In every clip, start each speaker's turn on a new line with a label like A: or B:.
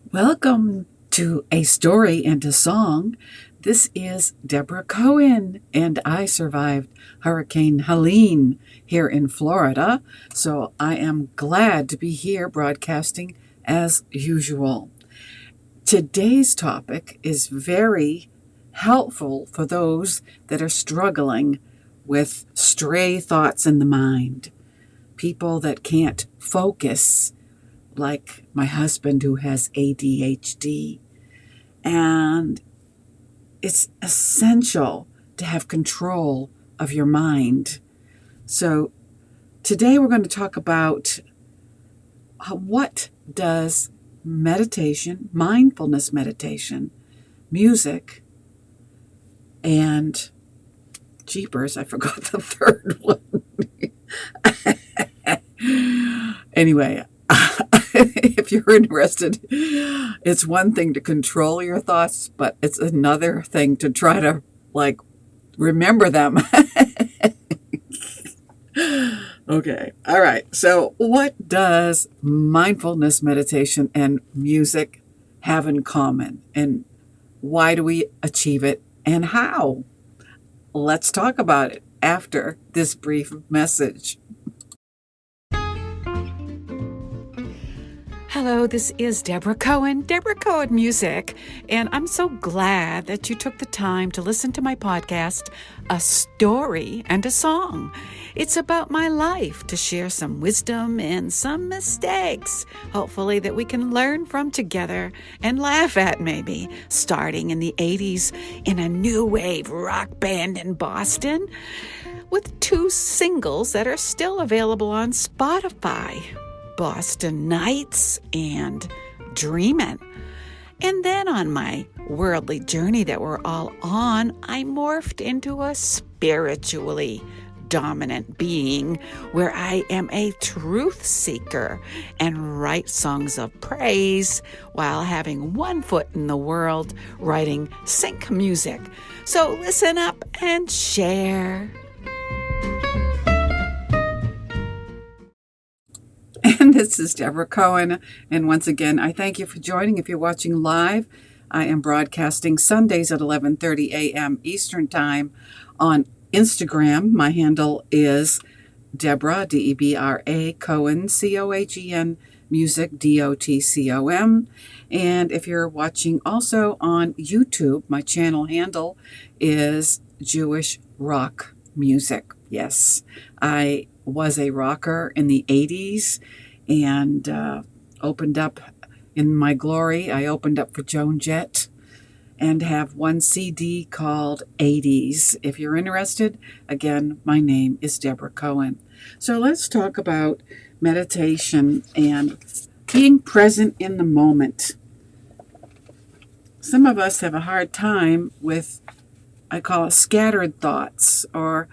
A: Welcome to A Story and a Song. This is Deborah Cohen, and I survived Hurricane Helene here in Florida, so I am glad to be here broadcasting as usual. Today's topic is very helpful for those that are struggling with stray thoughts in the mind, people that can't focus like my husband who has ADHD. And it's essential to have control of your mind. So today we're going to talk about what does meditation, mindfulness meditation, music, and jeepers, I forgot the third one. Anyway, if you're interested, it's one thing to control your thoughts, but it's another thing to try to remember them. Okay. All right. So what does mindfulness meditation and music have in common? And why do we achieve it? And how? Let's talk about it after this brief message.
B: Hello, this is Deborah Cohen Music, and I'm so glad that you took the time to listen to my podcast, A Story and a Song. It's about my life to share some wisdom and some mistakes, hopefully that we can learn from together and laugh at maybe, starting in the 80s in a new wave rock band in Boston with 2 singles that are still available on Spotify. Boston Nights and Dreamin'. And then on my worldly journey that we're all on, I morphed into a spiritually dominant being where I am a truth seeker and write songs of praise while having one foot in the world writing sync music. So listen up and share.
A: And this is Deborah Cohen. And once again, I thank you for joining. If you're watching live, I am broadcasting Sundays at 11:30 a.m. Eastern Time on Instagram. My handle is Deborah, Debra, Cohen, Cohen, music, Dotcom. And if you're watching also on YouTube, my channel handle is Jewish Rock Music. Yes, I was a rocker in the 80s and opened up in my glory. I opened up for Joan Jett and have one CD called 80s. If you're interested, again, my name is Deborah Cohen. So let's talk about meditation and being present in the moment. Some of us have a hard time with, I call it scattered thoughts, or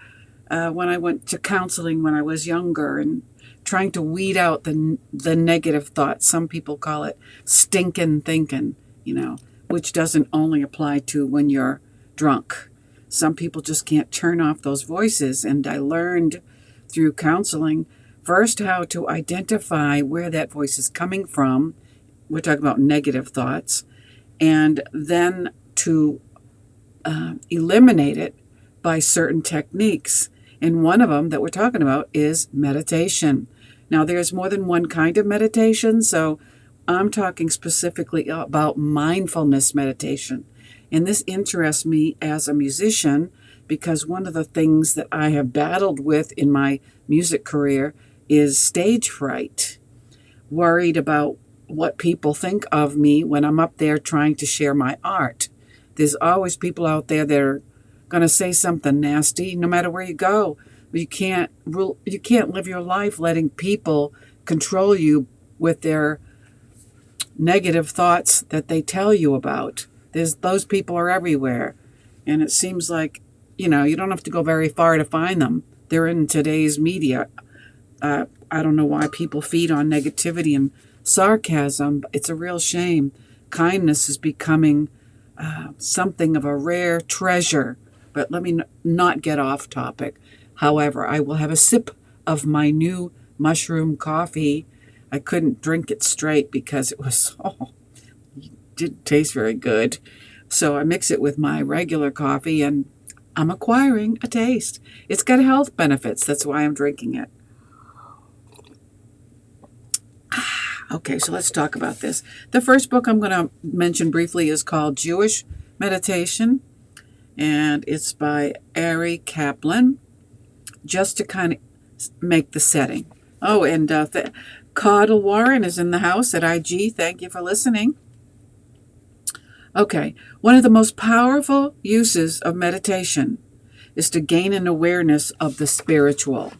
A: when I went to counseling when I was younger and trying to weed out the negative thoughts. Some people call it stinking thinking, which doesn't only apply to when you're drunk. Some people just can't turn off those voices. And I learned through counseling first how to identify where that voice is coming from. We're talking about negative thoughts. And then to eliminate it by certain techniques. And one of them that we're talking about is meditation. Now, there's more than one kind of meditation, so I'm talking specifically about mindfulness meditation. And this interests me as a musician because one of the things that I have battled with in my music career is stage fright, worried about what people think of me when I'm up there trying to share my art. There's always people out there that are going to say something nasty no matter where you go. You can't live your life letting people control you with their negative thoughts that they tell you about. Those people are everywhere. And it seems like, you don't have to go very far to find them. They're in today's media. I don't know why people feed on negativity and sarcasm. It's a real shame. Kindness is becoming something of a rare treasure. But let me not get off topic. However, I will have a sip of my new mushroom coffee. I couldn't drink it straight because it was didn't taste very good. So I mix it with my regular coffee and I'm acquiring a taste. It's got health benefits. That's why I'm drinking it. Okay, so let's talk about this. The first book I'm going to mention briefly is called Jewish Meditation, and it's by Ari Kaplan, just to kind of make the setting. Oh, and Caudle Warren is in the house at IG. Thank you for listening. Okay, one of the most powerful uses of meditation is to gain an awareness of the spiritual.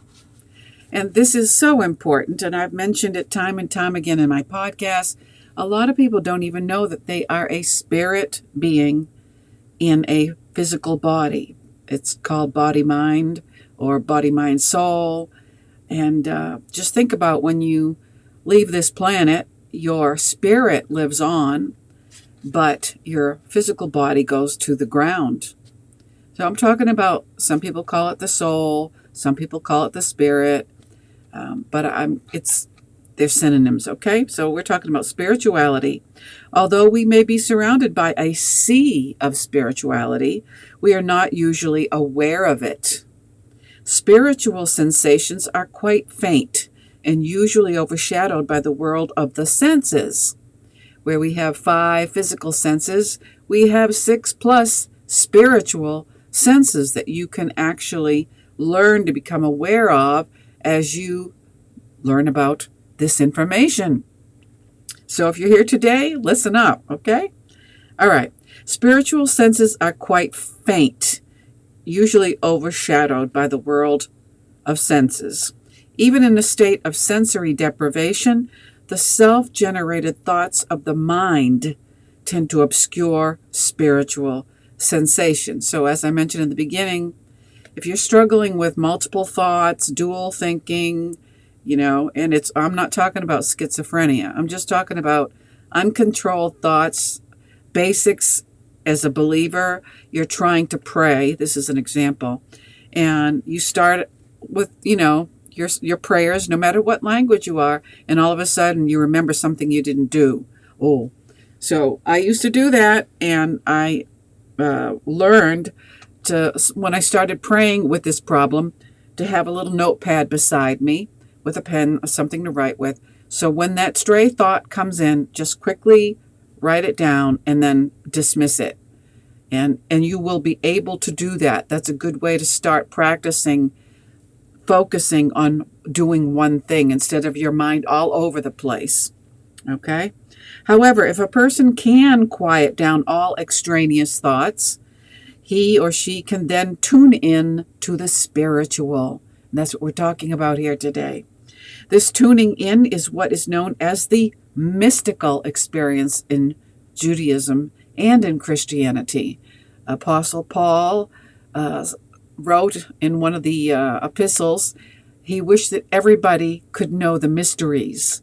A: And this is so important, and I've mentioned it time and time again in my podcast. A lot of people don't even know that they are a spirit being in a physical body. It's called body-mind or body-mind-soul. And just think about when you leave this planet, your spirit lives on, but your physical body goes to the ground. So I'm talking about, some people call it the soul, some people call it the spirit, but they're synonyms, okay? So we're talking about spirituality. Although we may be surrounded by a sea of spirituality, we are not usually aware of it. Spiritual sensations are quite faint and usually overshadowed by the world of the senses. Where we have 5 physical senses, we have 6 plus spiritual senses that you can actually learn to become aware of as you learn about this information. So if you're here today, listen up, okay? All right. Spiritual senses are quite faint, usually overshadowed by the world of senses. Even in a state of sensory deprivation, the self-generated thoughts of the mind tend to obscure spiritual sensations. So as I mentioned in the beginning, if you're struggling with multiple thoughts, dual thinking, and I'm not talking about schizophrenia. I'm just talking about uncontrolled thoughts, basics. As a believer, you're trying to pray. This is an example. And you start with, your prayers, no matter what language you are, and all of a sudden you remember something you didn't do. Oh, so I used to do that, and I learned when I started praying with this problem, to have a little notepad beside me with a pen or something to write with. So when that stray thought comes in, just quickly write it down and then dismiss it. And you will be able to do that. That's a good way to start practicing focusing on doing one thing instead of your mind all over the place. Okay? However, if a person can quiet down all extraneous thoughts, he or she can then tune in to the spiritual. And that's what we're talking about here today. This tuning in is what is known as the mystical experience in Judaism and in Christianity. Apostle Paul wrote in one of the epistles, he wished that everybody could know the mysteries.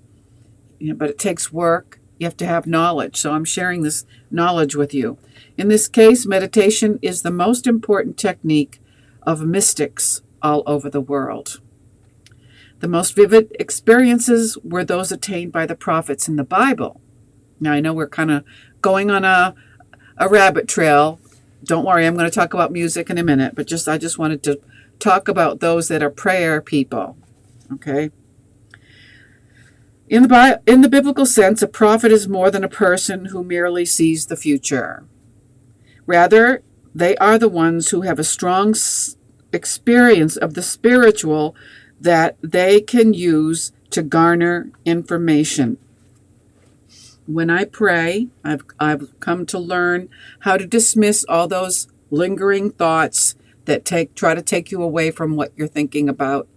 A: But it takes work. You have to have knowledge. So I'm sharing this knowledge with you. In this case, meditation is the most important technique of mystics all over the world. The most vivid experiences were those attained by the prophets in the Bible. Now, I know we're kind of going on a rabbit trail. Don't worry, I'm going to talk about music in a minute, but I just wanted to talk about those that are prayer people. Okay? In the biblical sense, a prophet is more than a person who merely sees the future. Rather, they are the ones who have a strong experience of the spiritual that they can use to garner information. When I pray, I've come to learn how to dismiss all those lingering thoughts that try to take you away from what you're thinking about.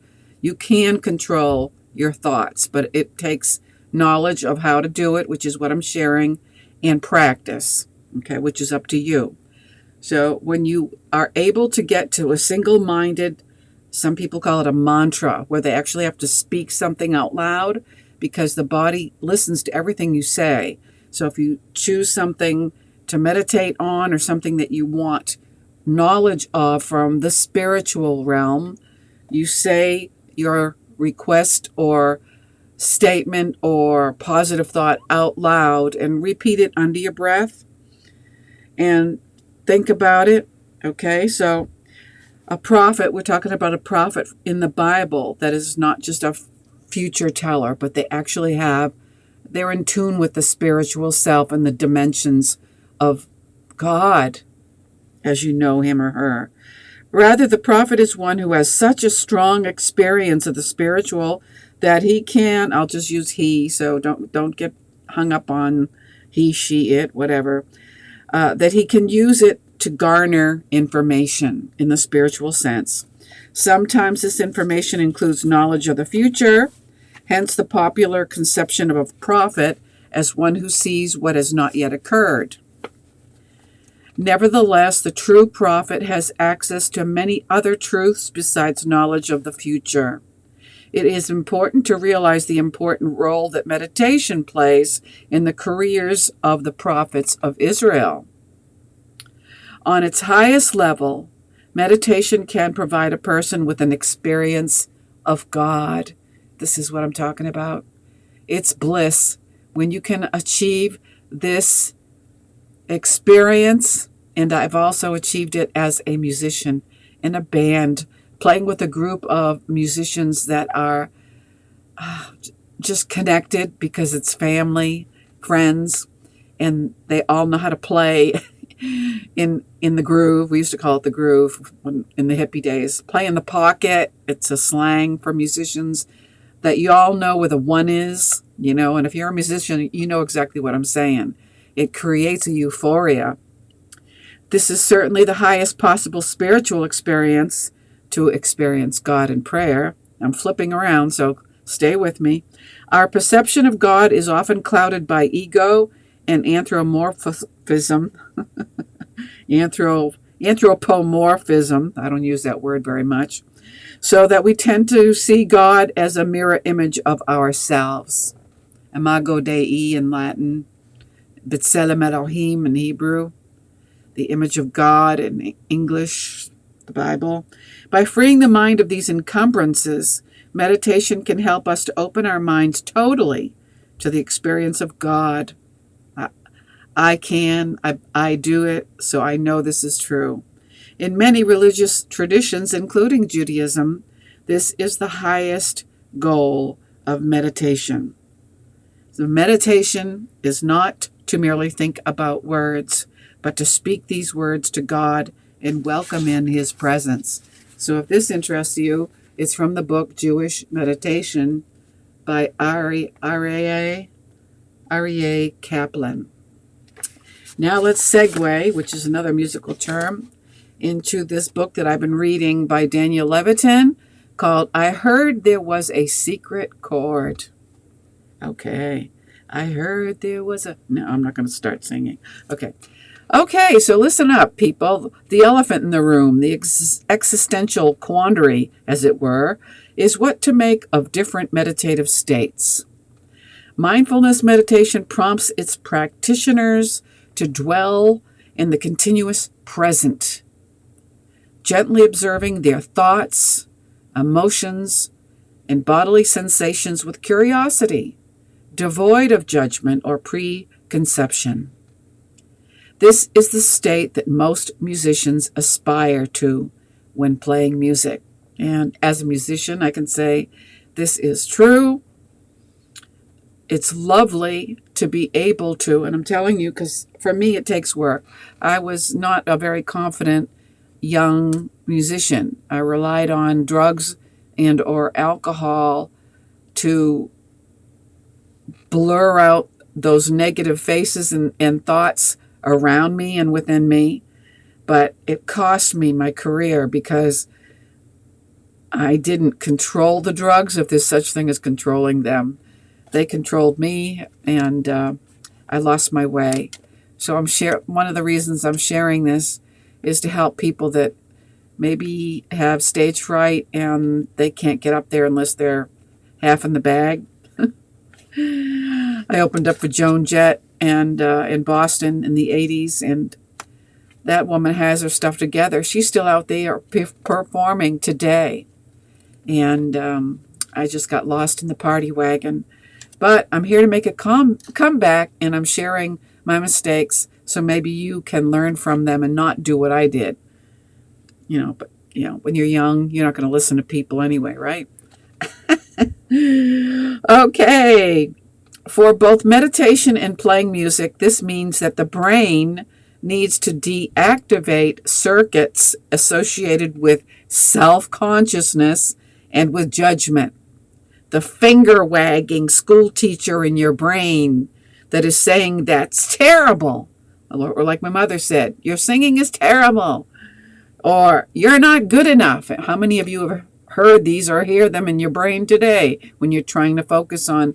A: You can control your thoughts, but it takes knowledge of how to do it, which is what I'm sharing, and practice, okay, which is up to you. So when you are able to get to a single-minded, some people call it a mantra, where they actually have to speak something out loud because the body listens to everything you say. So if you choose something to meditate on or something that you want knowledge of from the spiritual realm, you say your request or statement or positive thought out loud and repeat it under your breath and think about it. Okay, so a prophet, we're talking about a prophet in the Bible that is not just a future teller, but they're in tune with the spiritual self and the dimensions of God as you know him or her. Rather, the prophet is one who has such a strong experience of the spiritual that he can, I'll just use he, so don't get hung up on he, she, it, whatever, that he can use it to garner information in the spiritual sense. Sometimes this information includes knowledge of the future, hence the popular conception of a prophet as one who sees what has not yet occurred. Nevertheless, the true prophet has access to many other truths besides knowledge of the future. It is important to realize the important role that meditation plays in the careers of the prophets of Israel. On its highest level, meditation can provide a person with an experience of God. This is what I'm talking about. It's bliss when you can achieve this experience, and I've also achieved it as a musician in a band, playing with a group of musicians that are just connected because it's family, friends, and they all know how to play in the groove. We used to call it the groove in the hippie days. Play in the pocket. It's a slang for musicians that you all know where the one is, and if you're a musician, you know exactly what I'm saying. It creates a euphoria. This is certainly the highest possible spiritual experience, to experience God in prayer. I'm flipping around, so stay with me. Our perception of God is often clouded by ego and anthropomorphism. Anthropomorphism, I don't use that word very much, so that we tend to see God as a mirror image of ourselves. Imago Dei in Latin, B'Tselem Elohim in Hebrew, the image of God in English, the Bible. By freeing the mind of these encumbrances, meditation can help us to open our minds totally to the experience of God. I do it, so I know this is true. In many religious traditions, including Judaism, this is the highest goal of meditation. So meditation is not to merely think about words, but to speak these words to God and welcome in his presence. So if this interests you, it's from the book Jewish Meditation by Aryeh Kaplan. Now let's segue, which is another musical term, into this book that I've been reading by Daniel Levitin called I Heard There Was a Secret Chord. Okay. I heard there was a... No, I'm not going to start singing. Okay, so listen up, people. The elephant in the room, the existential quandary, as it were, is what to make of different meditative states. Mindfulness meditation prompts its practitioners to dwell in the continuous present, gently observing their thoughts, emotions, and bodily sensations with curiosity, devoid of judgment or preconception. This is the state that most musicians aspire to when playing music. And as a musician, I can say this is true. It's lovely to be able to, and I'm telling you, because for me it takes work. I was not a very confident young musician. I relied on drugs and or alcohol to blur out those negative faces and thoughts around me and within me. But it cost me my career because I didn't control the drugs, if there's such thing as controlling them. They controlled me, and I lost my way. So one of the reasons I'm sharing this is to help people that maybe have stage fright and they can't get up there unless they're half in the bag. I opened up for Joan Jett and in Boston in the 80s, and that woman has her stuff together. She's still out there performing today. And I just got lost in the party wagon. But I'm here to make a comeback, and I'm sharing my mistakes so maybe you can learn from them and not do what I did. But when you're young, you're not going to listen to people anyway, right? Okay. For both meditation and playing music, this means that the brain needs to deactivate circuits associated with self-consciousness and with judgment. The finger-wagging school teacher in your brain that is saying that's terrible. Or like my mother said, your singing is terrible. Or you're not good enough. How many of you have heard these or hear them in your brain today when you're trying to focus on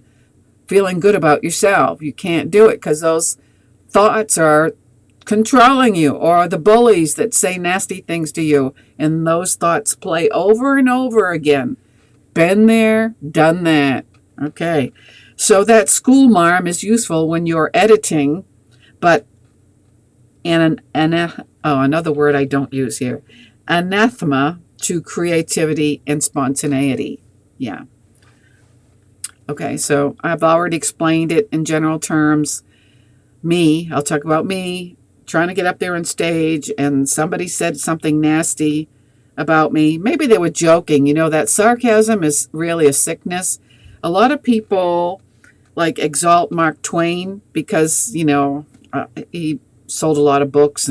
A: feeling good about yourself? You can't do it because those thoughts are controlling you, or the bullies that say nasty things to you, and those thoughts play over and over again. Been there, done that. Okay, so that school marm is useful when you're editing, but another word I don't use here, anathema to creativity and spontaneity. Yeah. Okay, so I've already explained it in general terms. I'll talk about me trying to get up there on stage, and somebody said something nasty about me. Maybe they were joking. That sarcasm is really a sickness. A lot of people exalt Mark Twain because, he sold a lot of books,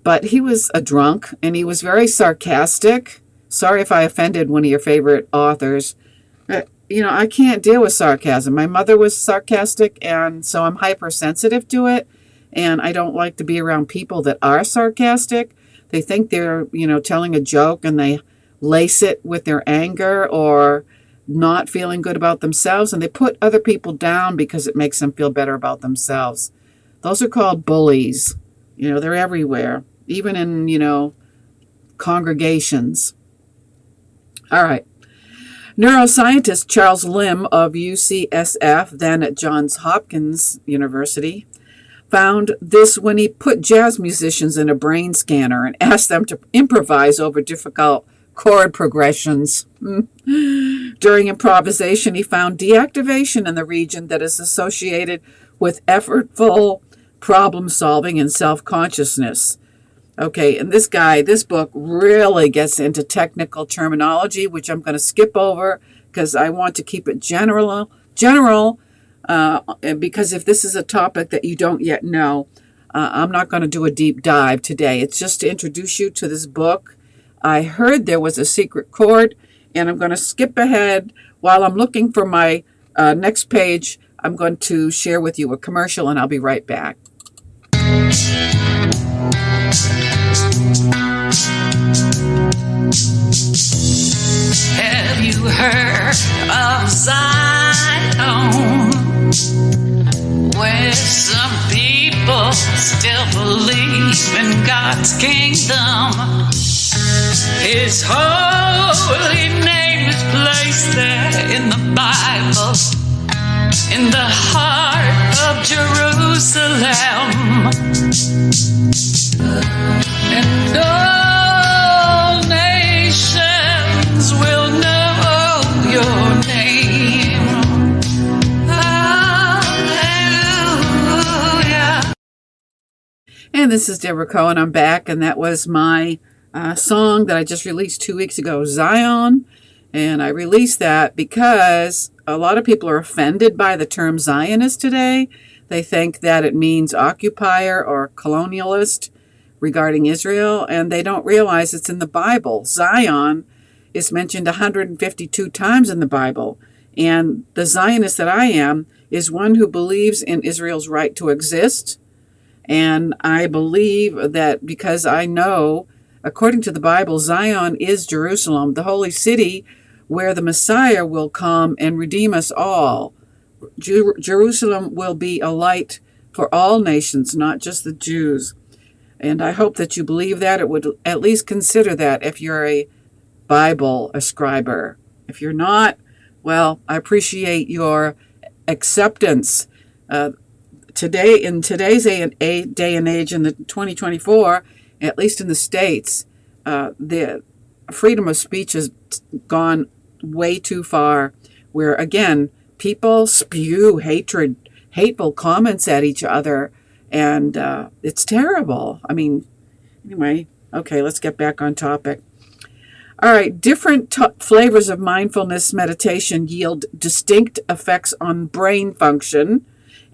A: but he was a drunk and he was very sarcastic. Sorry if I offended one of your favorite authors. I can't deal with sarcasm. My mother was sarcastic, and so I'm hypersensitive to it. And I don't like to be around people that are sarcastic. They think they're, telling a joke, and they lace it with their anger or not feeling good about themselves. And they put other people down because it makes them feel better about themselves. Those are called bullies. They're everywhere, even in, congregations. All right. Neuroscientist Charles Limb of UCSF, then at Johns Hopkins University, found this when he put jazz musicians in a brain scanner and asked them to improvise over difficult chord progressions. During improvisation, he found deactivation in the region that is associated with effortful problem solving and self-consciousness. Okay, and this book really gets into technical terminology, which I'm going to skip over because I want to keep it general, because if this is a topic that you don't yet know, I'm not going to do a deep dive today. It's just to introduce you to this book. I heard there was a secret chord, and I'm going to skip ahead. While I'm looking for my next page, I'm going to share with you a commercial, and I'll be right back.
B: Have you heard of Zion? Where some people still believe in God's kingdom. His holy name is placed there in the Bible, in the heart of Jerusalem. And all nations will know your name. Hallelujah.
A: And this is Deborah Cohen. I'm back, and that was my song that I just released 2 weeks ago, Zion. And I released that because a lot of people are offended by the term Zionist today. They think that it means occupier or colonialist regarding Israel, and they don't realize it's in the Bible. Zion is mentioned 152 times in the Bible, and the Zionist that I am is one who believes in Israel's right to exist, and I believe that because I know, according to the Bible, Zion is Jerusalem, the holy city where the Messiah will come and redeem us all. Jerusalem will be a light for all nations, not just the Jews. And I hope that you believe that. It would at least consider that if you're a Bible ascriber. If you're not, well, I appreciate your acceptance. Today, in today's day and age, in the 2024, at least in the States, the freedom of speech has gone way too far, where again, people spew hateful comments at each other, and it's terrible. I mean, anyway, okay, let's get back on topic. All right, different flavors of mindfulness meditation yield distinct effects on brain function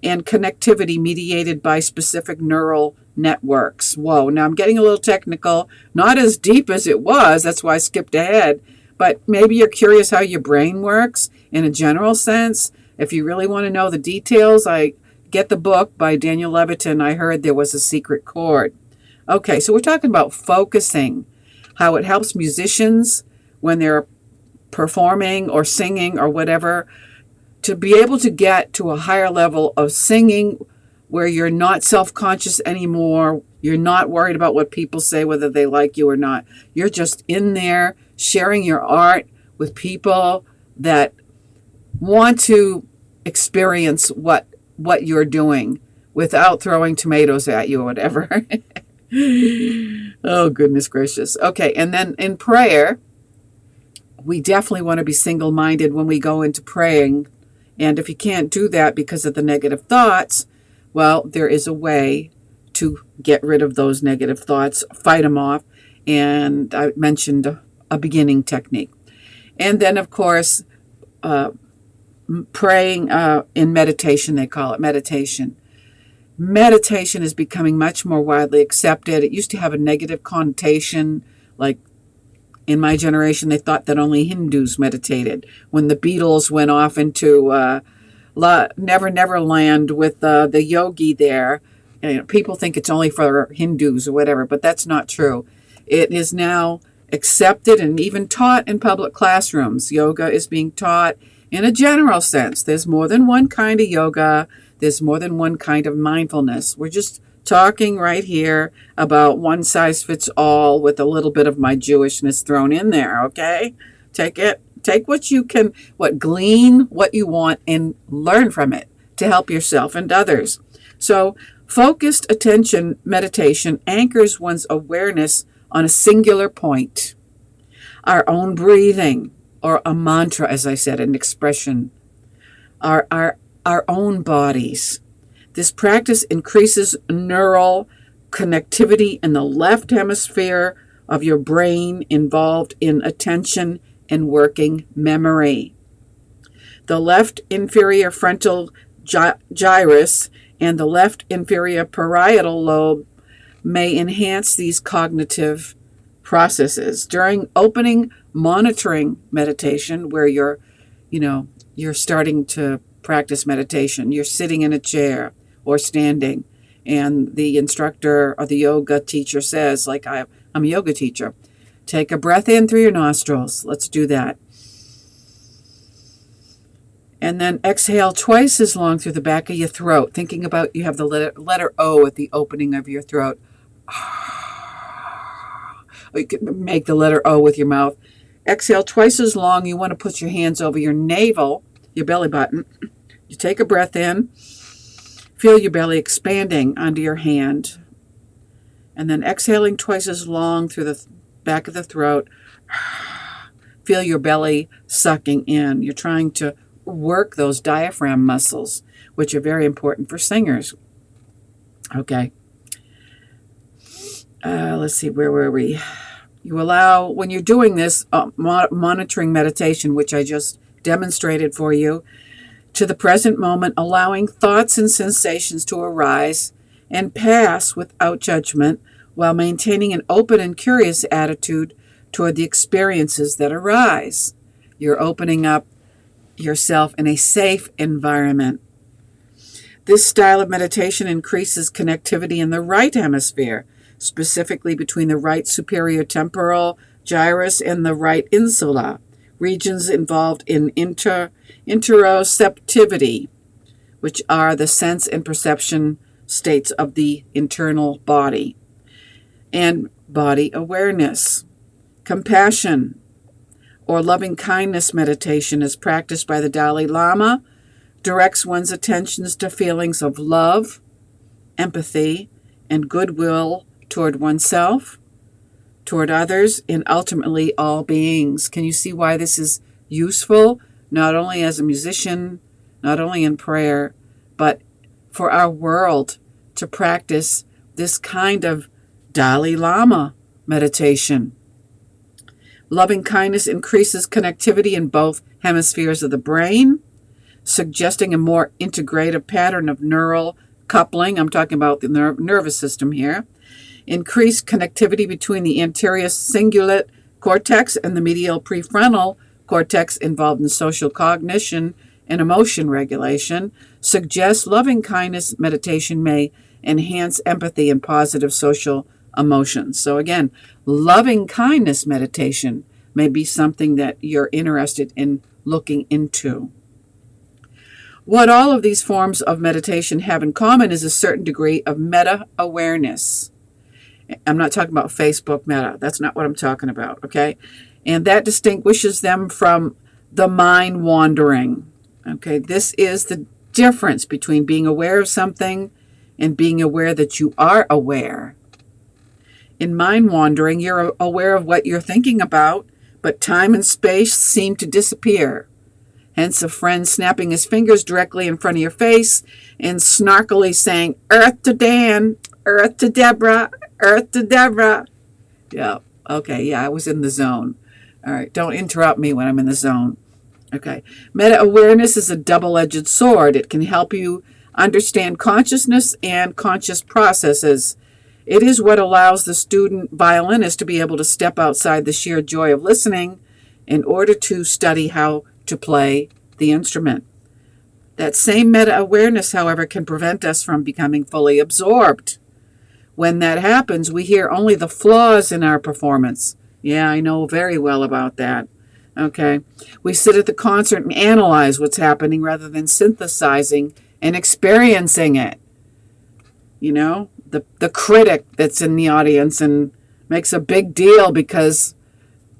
A: and connectivity mediated by specific neural networks. Whoa, now I'm getting a little technical, not as deep as it was, that's why I skipped ahead, but maybe you're curious how your brain works in a general sense. If you really want to know the details, I get the book by Daniel Levitin, I Heard There Was a Secret Chord. Okay, so we're talking about focusing, how it helps musicians when they're performing or singing or whatever to be able to get to a higher level of singing where you're not self-conscious anymore. You're not worried about what people say, whether they like you or not. You're just in there sharing your art with people that want to experience what you're doing without throwing tomatoes at you or whatever. Oh, goodness gracious. Okay, and then in prayer, we definitely want to be single-minded when we go into praying. And if you can't do that because of the negative thoughts, well, there is a way to get rid of those negative thoughts, fight them off. And I mentioned a beginning technique. And then, of course, praying in meditation, they call it meditation. Meditation is becoming much more widely accepted. It used to have a negative connotation, like in my generation, they thought that only Hindus meditated. When the Beatles went off into Never Land with the yogi there, people think it's only for Hindus or whatever, but that's not true. It is now accepted and even taught in public classrooms. Yoga is being taught in a general sense. There's more than one kind of yoga. There's more than one kind of mindfulness. We're just talking right here about one size fits all with a little bit of my Jewishness thrown in there, okay? Take what you can, glean what you want and learn from it to help yourself and others. So focused attention meditation anchors one's awareness on a singular point, our own breathing, or a mantra, as I said, an expression, our own bodies. This practice increases neural connectivity in the left hemisphere of your brain involved in attention and working memory. The left inferior frontal gyrus and the left inferior parietal lobe may enhance these cognitive processes. During opening monitoring meditation, where you're starting to practice meditation, you're sitting in a chair or standing, and the instructor or the yoga teacher says, like I'm a yoga teacher, take a breath in through your nostrils. Let's do that. And then exhale twice as long through the back of your throat, thinking about you have the letter O at the opening of your throat. Or you can make the letter O with your mouth. Exhale twice as long. You want to put your hands over your navel, your belly button. You take a breath in. Feel your belly expanding under your hand. And then exhaling twice as long through the back of the throat. Feel your belly sucking in. You're trying to work those diaphragm muscles, which are very important for singers. Okay. Let's see, where were we? You allow, when you're doing this monitoring meditation, which I just demonstrated for you, to the present moment, allowing thoughts and sensations to arise and pass without judgment, while maintaining an open and curious attitude toward the experiences that arise. You're opening up yourself in a safe environment. This style of meditation increases connectivity in the right hemisphere, specifically between the right superior temporal gyrus and the right insula, regions involved in interoceptivity, which are the sense and perception states of the internal body, and body awareness. Compassion or loving kindness meditation, as practiced by the Dalai Lama, directs one's attentions to feelings of love, empathy, and goodwill toward oneself, toward others, and ultimately all beings. Can you see why this is useful, not only as a musician, not only in prayer, but for our world to practice this kind of Dalai Lama meditation. Loving kindness increases connectivity in both hemispheres of the brain, suggesting a more integrative pattern of neural coupling. I'm talking about the nervous system here. Increased connectivity between the anterior cingulate cortex and the medial prefrontal cortex involved in social cognition and emotion regulation suggests loving kindness meditation may enhance empathy and positive social emotions. So again, loving kindness meditation may be something that you're interested in looking into. What all of these forms of meditation have in common is a certain degree of meta-awareness. I'm not talking about Facebook meta. That's not what I'm talking about, okay? And that distinguishes them from the mind wandering. Okay, this is the difference between being aware of something and being aware that you are aware. In mind wandering, you're aware of what you're thinking about, but time and space seem to disappear. Hence a friend snapping his fingers directly in front of your face and snarkily saying, "Earth to Dan, Earth to Deborah, Earth to Deborah." Yeah, okay, yeah, I was in the zone. All right, don't interrupt me when I'm in the zone. Okay, meta-awareness is a double-edged sword. It can help you understand consciousness and conscious processes. It is what allows the student violinist to be able to step outside the sheer joy of listening in order to study how to play the instrument. That same meta-awareness, however, can prevent us from becoming fully absorbed. When that happens, we hear only the flaws in our performance. Yeah, I know very well about that. Okay. We sit at the concert and analyze what's happening rather than synthesizing and experiencing it. You know, the critic that's in the audience and makes a big deal because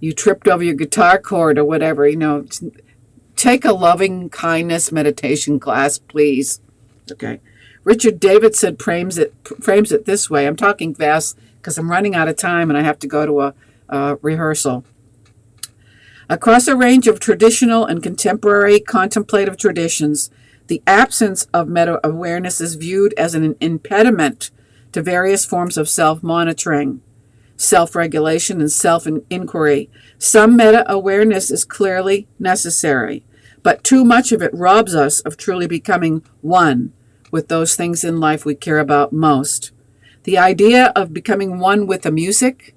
A: you tripped over your guitar chord or whatever. You know, take a loving kindness meditation class, please. Okay. Richard Davidson frames it this way. I'm talking fast because I'm running out of time and I have to go to a rehearsal. Across a range of traditional and contemporary contemplative traditions, the absence of meta-awareness is viewed as an impediment to various forms of self-monitoring, self-regulation, and self-inquiry. Some meta-awareness is clearly necessary, but too much of it robs us of truly becoming one with those things in life we care about most. The idea of becoming one with the music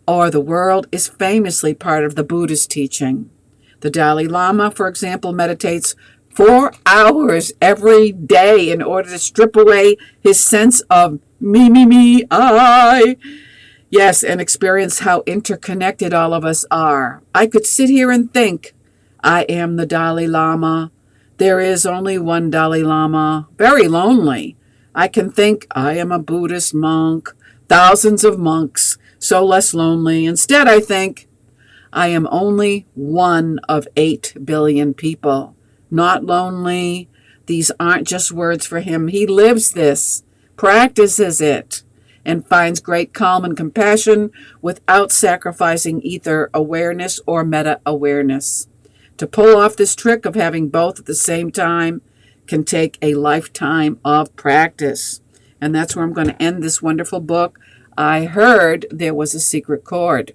A: or the world is famously part of the Buddhist teaching. The Dalai Lama, for example, meditates 4 hours every day in order to strip away his sense of me, I. Yes, and experience how interconnected all of us are. I could sit here and think, I am the Dalai Lama. There is only one Dalai Lama. Very lonely. I can think, I am a Buddhist monk. Thousands of monks. So less lonely. Instead, I think, I am only one of 8 billion people. Not lonely. These aren't just words for him. He lives this, practices it, and finds great calm and compassion without sacrificing either awareness or meta-awareness. To pull off this trick of having both at the same time can take a lifetime of practice. And that's where I'm going to end this wonderful book. I heard there was a secret chord.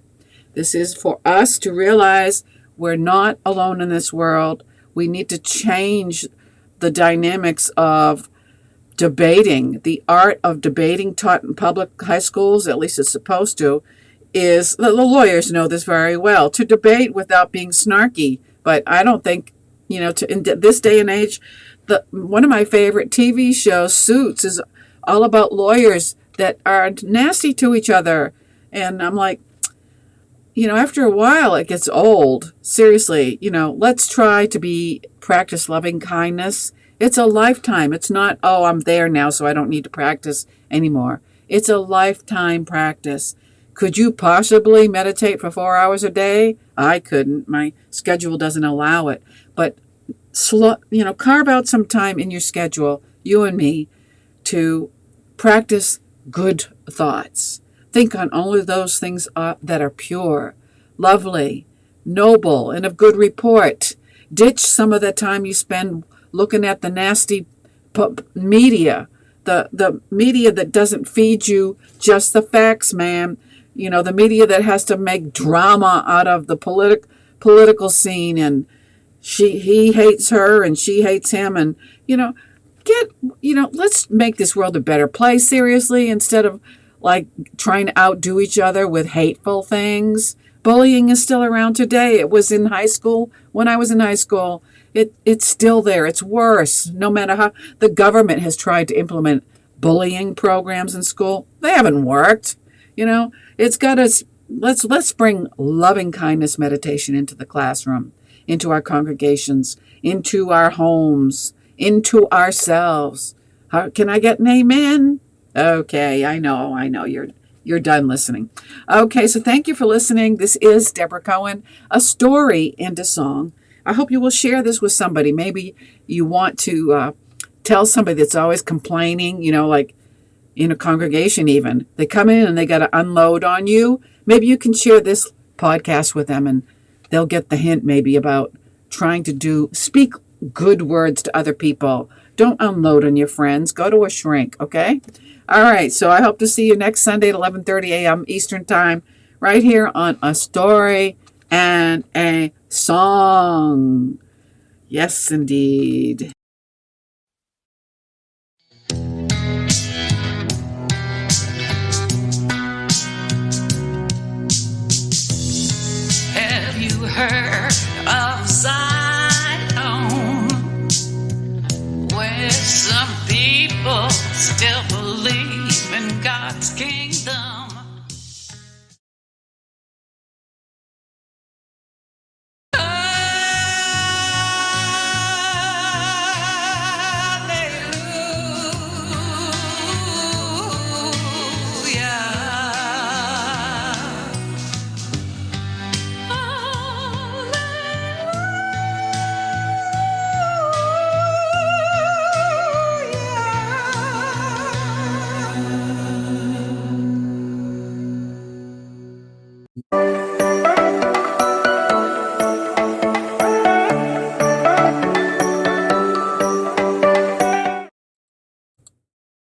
A: This is for us to realize we're not alone in this world. We need to change the dynamics of debating. The art of debating taught in public high schools, at least it's supposed to, is, the lawyers know this very well, to debate without being snarky. But I don't think, in this day and age, one of my favorite TV shows, Suits, is all about lawyers that are nasty to each other. And I'm like, after a while it gets old. Seriously, let's try to practice loving kindness. It's a lifetime. It's not, I'm there now, so I don't need to practice anymore. It's a lifetime practice. Could you possibly meditate for 4 hours a day? I couldn't. My schedule doesn't allow it. But carve out some time in your schedule, you and me, to practice good thoughts. Think on only those things that are pure, lovely, noble and of good report. Ditch some of the time you spend looking at the nasty media, the media that doesn't feed you just the facts, man. You know, the media that has to make drama out of the political scene, and he hates her and she hates him, and let's make this world a better place, seriously, instead of like trying to outdo each other with hateful things. Bullying is still around today. It was in high school when I was in high school. It's still there. It's worse. No matter how the government has tried to implement bullying programs in school, they haven't worked. It's got us. Let's bring loving kindness meditation into the classroom, into our congregations, into our homes, into ourselves. Can I get an amen? Okay, I know. You're done listening. Okay, so thank you for listening. This is Deborah Cohen, a story and a song. I hope you will share this with somebody. Maybe you want to tell somebody that's always complaining, like in a congregation even. They come in and they got to unload on you. Maybe you can share this podcast with them and they'll get the hint maybe about trying to speak good words to other people. Don't unload on your friends. Go to a shrink, okay? All right, so I hope to see you next Sunday at 11:30 a.m. Eastern Time, right here on A Story and a Song. Yes, indeed.
B: Have you heard of Zion, where some people still believe in God's kingdom?